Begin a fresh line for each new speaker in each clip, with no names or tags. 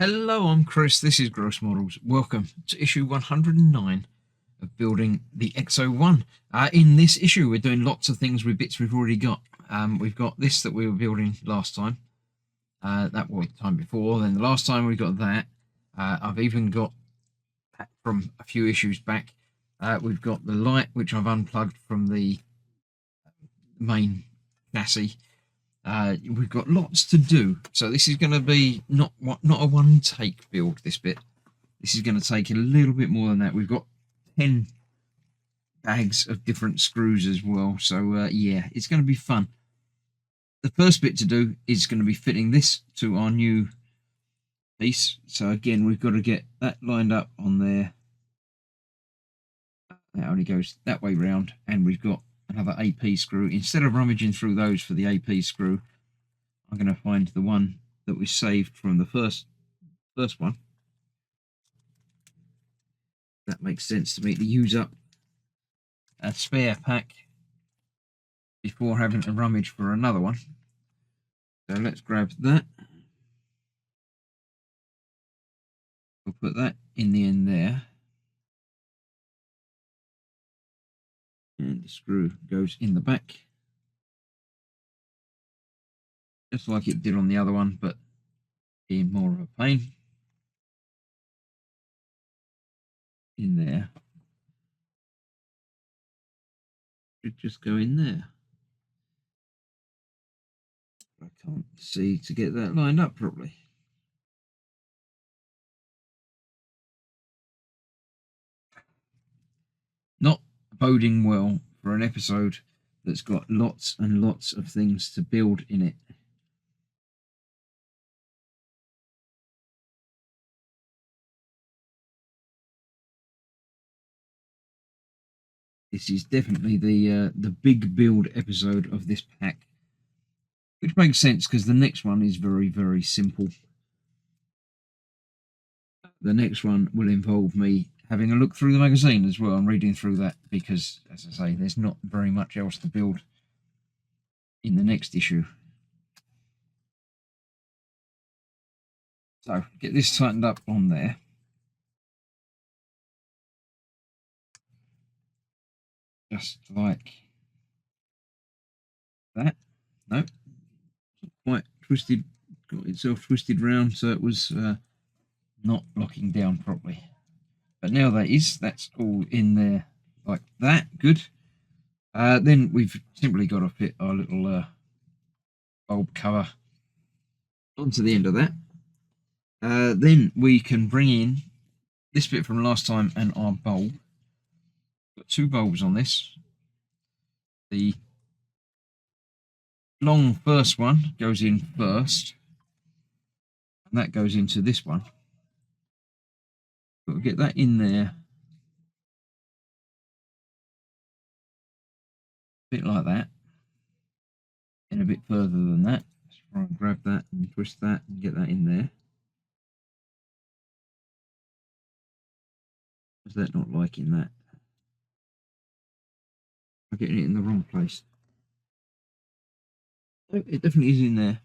Hello, I'm Chris. This is Gross Models. Welcome to issue 109 of building the Ecto-1. In this issue, we're doing lots of things with bits we've already got. We've got this that we were building last time. That was the time before. Then the last time we got that. I've even got from a few issues back. We've got the light, which I've unplugged from the main chassis. We've got lots to do, so this is going to be not a one take build. This is going to take a little bit more than that. We've got 10 bags of different screws as well, so yeah, it's going to be fun. The first bit to do is going to be fitting this to our new piece. So again, we've got to get that lined up on there. That only goes that way round, and we've got another AP screw. Instead of rummaging through those for the AP screw, I'm going to find the one that we saved from the first one. That makes sense to me, to use up a spare pack before having to rummage for another one. So let's grab that. We'll put that in the end there. And the screw goes in the back, just like it did on the other one, but being more of a pain. In there. Should just go in there. I can't see to get that lined up properly. Not boding well for an episode that's got lots and lots of things to build in it. This is definitely the big build episode of this pack, which makes sense because the next one is very, very simple. The next one will involve me having a look through the magazine as well and reading through that, because, as I say, there's not very much else to build in the next issue. So get this tightened up on there. Just like that. Nope, quite twisted, got itself twisted round, so it was not locking down properly. But now that's all in there like that. Good. Then we've simply got to fit our little bulb cover onto the end of that. Then we can bring in this bit from last time and our bulb. Got two bulbs on this. The long first one goes in first, and that goes into this one. Got to get that in there, a bit like that, and a bit further than that. Let's try and grab that and twist that and get that in there. Is that not liking that? I'm getting it in the wrong place. Oh, it definitely is in there.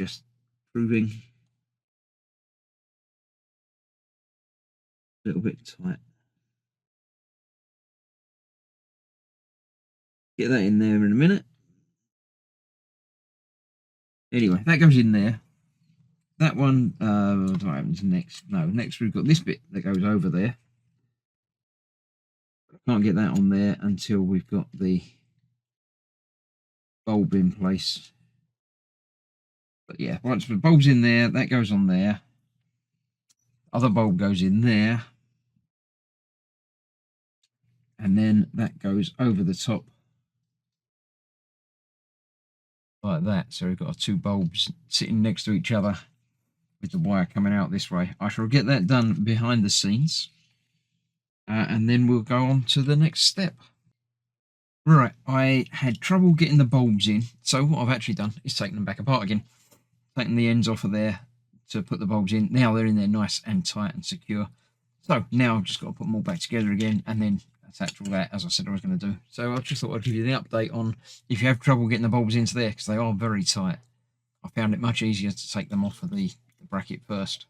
Just proving a little bit tight. Get that in there in a minute. Anyway, that goes in there. That one, what happens next? No, next we've got this bit that goes over there. I can't get that on there until we've got the bulb in place. But yeah, once the bulb's in there, that goes on there. Other bulb goes in there. And then that goes over the top like that. So we've got our two bulbs sitting next to each other with the wire coming out this way. I shall get that done behind the scenes. And then we'll go on to the next step. Right, I had trouble getting the bulbs in. So what I've actually done is taken them back apart again. Taken the ends off of there to put the bulbs in. Now they're in there nice and tight and secure. So now I've just got to put them all back together again and then attach all that, as I said I was going to do. So I just thought I'd give you the update on if you have trouble getting the bulbs into there, because they are very tight. I found it much easier to take them off of the bracket first.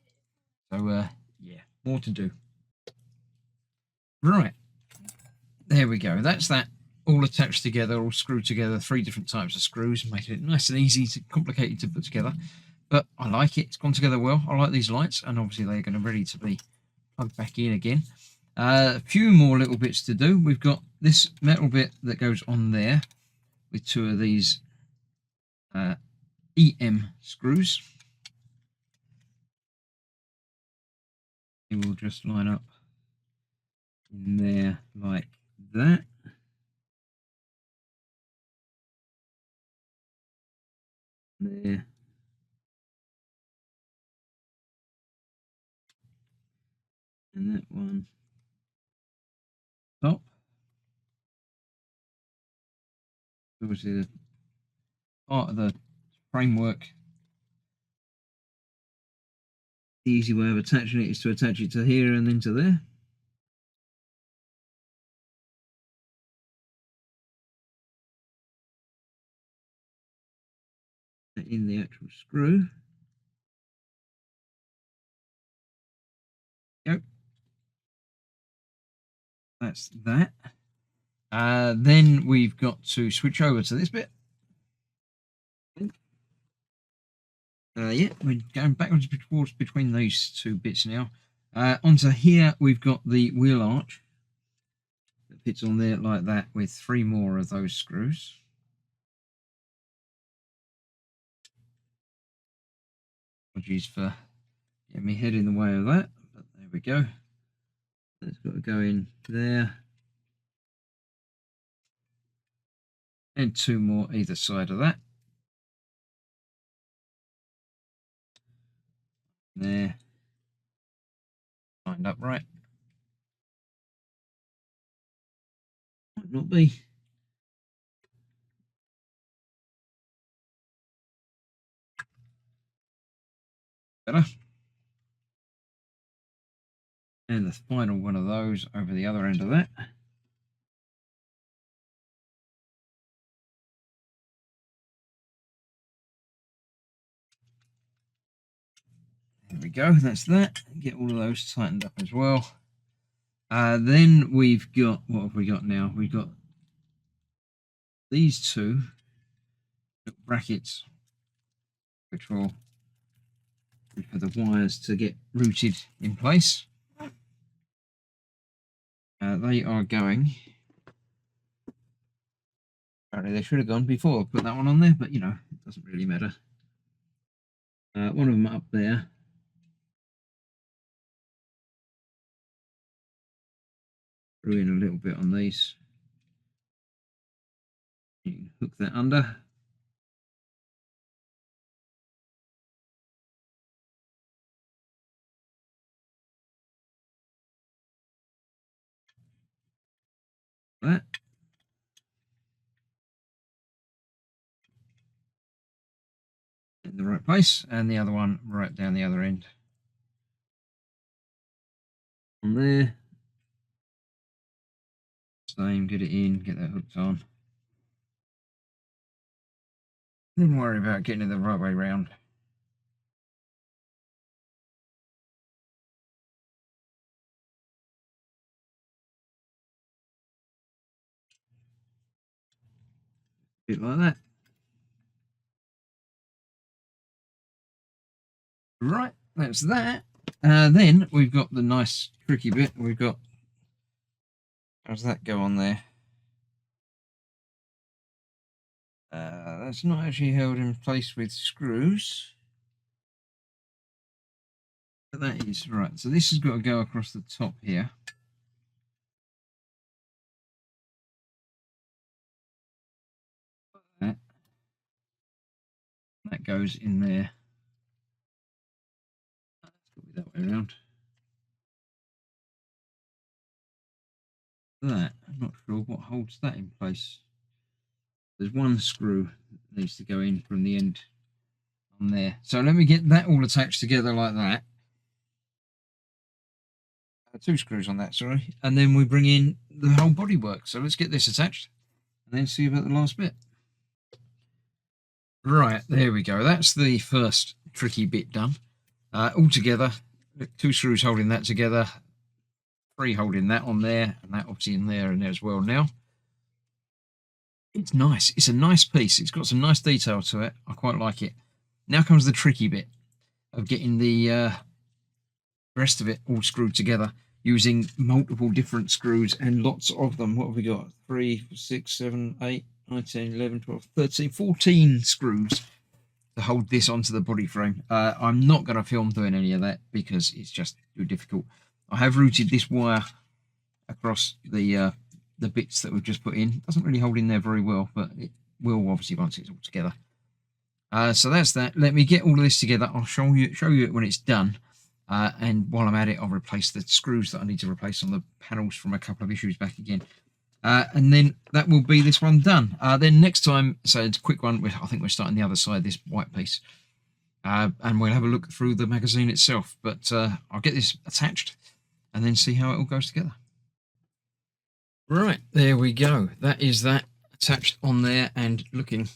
So yeah, more to do. Right, there we go. That's that all attached together, all screwed together. 3 different types of screws, making it nice and easy to complicated to put together. But I like it. It's gone together well. I like these lights, and obviously they're going to be ready to be plugged back in again. A few more little bits to do. We've got this metal bit that goes on there with 2 of these EM screws. It will just line up in there like that. There. And that one top. Obviously the part of the framework. The easy way of attaching it is to attach it to here and then to there. In the actual screw. Yep. That's that. Then we've got to switch over to this bit. Yeah, we're going backwards between these 2 bits now. Onto here, we've got the wheel arch that fits on there like that with 3 more of those screws. Apologies for getting my head in the way of that, but there we go. That's got to go in there. And 2 more either side of that. There. Lined up right. Might not be. Better. And the final one of those over the other end of that. There we go, that's that. Get all of those tightened up as well. Then we've got, what have we got now? We've got these 2 brackets, which will be for the wires to get routed in place. They are going, apparently they should have gone before I put that one on there, but you know, it doesn't really matter. One of them up there. Threw in a little bit on these. You can hook that under. That. In the right place, and the other one right down the other end. On there. Same, get it in, get that hooked on. Then worry about getting it the right way round. A bit like that. Right, that's that. Then we've got the nice tricky bit. We've got, how does that go on there? That's not actually held in place with screws. But that is right. So this has got to go across the top here. That goes in there. That way around. That, I'm not sure what holds that in place. There's one screw that needs to go in from the end on there. So let me get that all attached together like that. 2 screws on that, sorry. And then we bring in the whole bodywork. So let's get this attached and then see about the last bit. Right, there we go. That's the first tricky bit done. All together, 2 screws holding that together, 3 holding that on there, and that obviously in there and there as well. Now, it's nice. It's a nice piece. It's got some nice detail to it. I quite like it. Now comes the tricky bit of getting the rest of it all screwed together using multiple different screws and lots of them. What have we got? 3, 6, 7, 8, 9, 10, 11, 12, 13, 14 screws to hold this onto the body frame. I'm not going to film doing any of that because it's just too difficult. I have routed this wire across the bits that we've just put in. It doesn't really hold in there very well, but it will obviously once it's all together. So that's that. Let me get all of this together. I'll show you it when it's done. And while I'm at it, I'll replace the screws that I need to replace on the panels from a couple of issues back again. And then that will be this one done. Then next time, so it's a quick one. I think we're starting the other side, this white piece. And we'll have a look through the magazine itself. But I'll get this attached and then see how it all goes together. Right, there we go. That is that attached on there and looking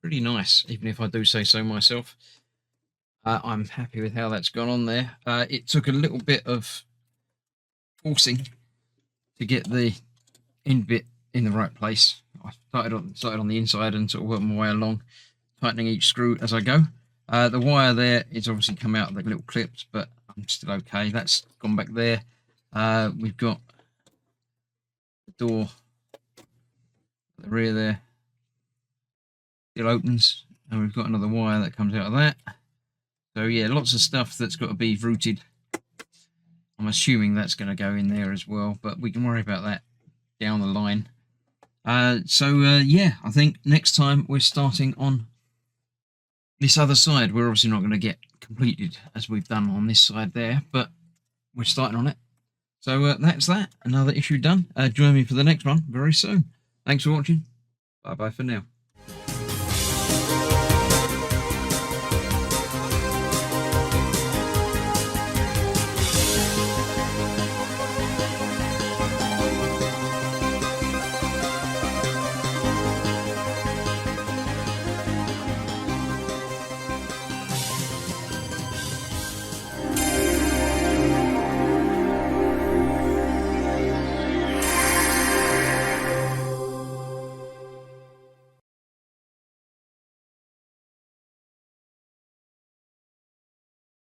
pretty nice, even if I do say so myself. I'm happy with how that's gone on there. It took a little bit of forcing to get the end bit in the right place. I started on the inside and sort of worked my way along, tightening each screw as I go. The wire there is obviously come out of the little clips, but I'm still okay. That's gone back there. We've got the door at the rear there. Still opens, and we've got another wire that comes out of that. So yeah, lots of stuff that's got to be routed. I'm assuming that's going to go in there as well, but we can worry about that down the line. Yeah, I think next time we're starting on this other side. We're obviously not going to get completed as we've done on this side there, but we're starting on it. So that's that. Another issue done. Join me for the next one very soon. Thanks for watching. Bye bye for now.